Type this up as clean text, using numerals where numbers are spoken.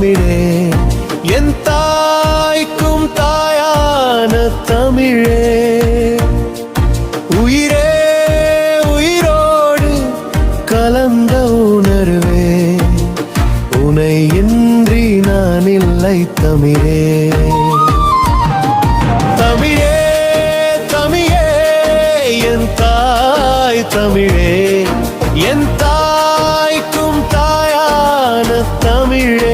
தமிழே, என் தாய்க்கும் தாயான தமிழே. உயிரே உயிரோடு கலந்த உணர்வே, உனை இன்றி நான் இல்லை தமிழே. தமிழே தமிழே என் தாய் தமிழே, என் தாய்க்கும் தாயான தமிழே.